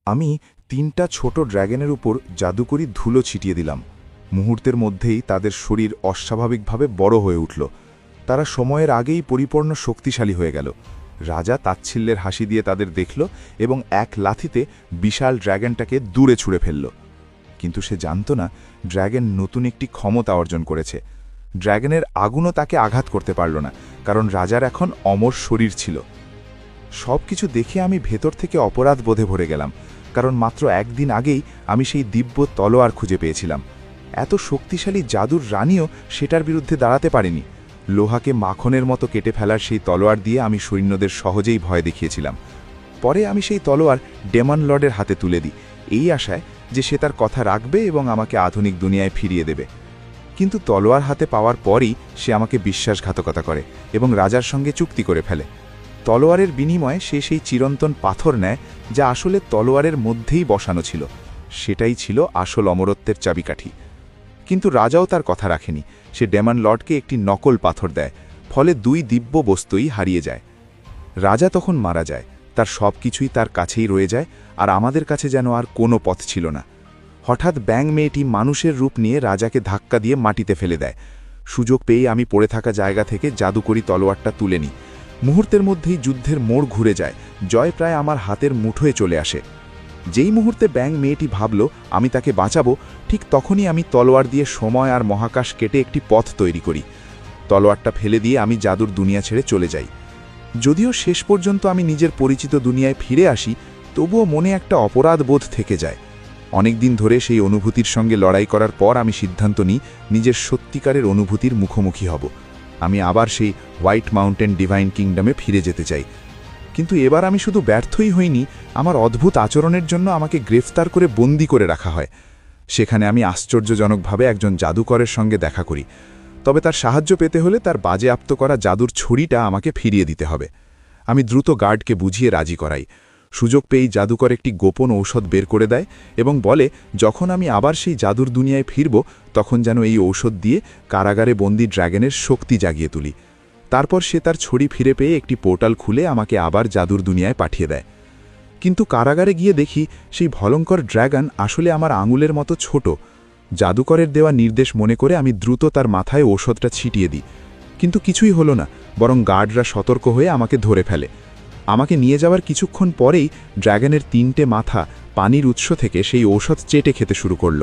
আমি ৩টা ছোট ড্র্যাগনের উপর জাদুকরি ধুলো ছিটিয়ে দিলাম। মুহূর্তের মধ্যেই তাদের শরীর অস্বাভাবিকভাবে বড় হয়ে উঠল। তারা সময়ের আগেই পরিপূর্ণ শক্তিশালী হয়ে গেল। রাজা তাচ্ছিল্যের হাসি দিয়ে তাদের দেখল এবং এক লাথিতে বিশাল ড্র্যাগনটাকে দূরে ছুঁড়ে ফেলল। কিন্তু সে জানত না ড্র্যাগন নতুন একটি ক্ষমতা অর্জন করেছে। ড্র্যাগনের আগুনও তাকে আঘাত করতে পারল না, কারণ রাজার এখন অমর শরীর ছিল। সব কিছু দেখে আমি ভেতর থেকে অপরাধ বোধে ভরে গেলাম, কারণ মাত্র একদিন আগেই আমি সেই দিব্য তলোয়ার খুঁজে পেয়েছিলাম। এত শক্তিশালী জাদুর রানীও সেটার বিরুদ্ধে দাঁড়াতে পারেনি। লোহাকে মাখনের মতো কেটে ফেলার সেই তলোয়ার দিয়ে আমি সৈন্যদের সহজেই ভয় দেখিয়েছিলাম। পরে আমি সেই তলোয়ার ডেমন লর্ডের হাতে তুলে দিই, এই আশায় যে সে তার কথা রাখবে এবং আমাকে আধুনিক দুনিয়ায় ফিরিয়ে দেবে। কিন্তু তলোয়ার হাতে পাওয়ার পরই সে আমাকে বিশ্বাসঘাতকতা করে এবং রাজার সঙ্গে চুক্তি করে ফেলে। তলোয়ারের বিনিময়ে সে সেই চিরন্তন পাথর নেয়, যা আসলে তলোয়ারের মধ্যেই বসানো ছিল। সেটাই ছিল আসল অমরত্বের চাবিকাঠি। কিন্তু রাজাও তার কথা রাখেনি। সে ডেমন লর্ডকে একটি নকল পাথর দেয়, ফলে দুই দিব্য বস্তুই হারিয়ে যায়। রাজা তখন মারা যায়, তার সব কিছুই তার কাছেই রয়ে যায়, আর আমাদের কাছে যেন আর কোনো পথ ছিল না। হঠাৎ ব্যাং মেয়েটি মানুষের রূপ নিয়ে রাজাকে ধাক্কা দিয়ে মাটিতে ফেলে দেয়। সুযোগ পেয়ে আমি পড়ে থাকা জায়গা থেকে জাদুকরি তলোয়ারটা তুলে নিই। মুহূর্তের মধ্যেই যুদ্ধের মোড় ঘুরে যায়, জয় প্রায় আমার হাতের মুঠোয় চলে আসে। যেই মুহূর্তে ব্যাং মেয়েটি ভাবল আমি তাকে বাঁচাবো, ঠিক তখনই আমি তলোয়ার দিয়ে সময় আর মহাকাশ কেটে একটি পথ তৈরি করি। তলোয়ারটা ফেলে দিয়ে আমি জাদুর দুনিয়া ছেড়ে চলে যাই। যদিও শেষ পর্যন্ত আমি নিজের পরিচিত দুনিয়ায় ফিরে আসি, তবুও মনে একটা অপরাধ বোধ থেকে যায়। অনেক দিন ধরে সেই অনুভূতির সঙ্গে লড়াই করার পর আমি সিদ্ধান্ত নিই নিজের সত্যিকারের অনুভূতির মুখোমুখি হব। আমি আবার সেই হোয়াইট মাউন্টেন ডিভাইন কিংডমে ফিরে যেতে চাই। কিন্তু এবার আমি শুধু ব্যর্থই হইনি, আমার অদ্ভুত আচরণের জন্য আমাকে গ্রেফতার করে বন্দি করে রাখা হয়। সেখানে আমি আশ্চর্যজনকভাবে একজন জাদুকরের সঙ্গে দেখা করি। তবে তার সাহায্য পেতে হলে তার বাজেয়াপ্ত করা জাদুর ছড়িটা আমাকে ফিরিয়ে দিতে হবে। আমি দ্রুত গার্ডকে বুঝিয়ে রাজি করাই। সুযোগ পেয়েই জাদুকর একটি গোপন ঔষধ বের করে দেয় এবং বলে যখন আমি আবার সেই জাদুর দুনিয়ায় ফিরব, তখন যেন এই ঔষধ দিয়ে কারাগারে বন্দি ড্র্যাগনের শক্তি জাগিয়ে তুলি। তারপর সে তার ছড়ি ফিরে পেয়ে একটি পোর্টাল খুলে আমাকে আবার জাদুর দুনিয়ায় পাঠিয়ে দেয়। কিন্তু কারাগারে গিয়ে দেখি সেই ভয়ঙ্কর ড্র্যাগন আসলে আমার আঙুলের মতো ছোট। জাদুকরের দেওয়া নির্দেশ মনে করে আমি দ্রুত তার মাথায় ঔষধটা ছিটিয়ে দিই। কিন্তু কিছুই হলো না, বরং গার্ডরা সতর্ক হয়ে আমাকে ধরে ফেলে। আমাকে নিয়ে যাওয়ার কিছুক্ষণ পরেই ড্র্যাগনের 3টে মাথা পানির উৎস থেকে সেই ঔষধ চেটে খেতে শুরু করল।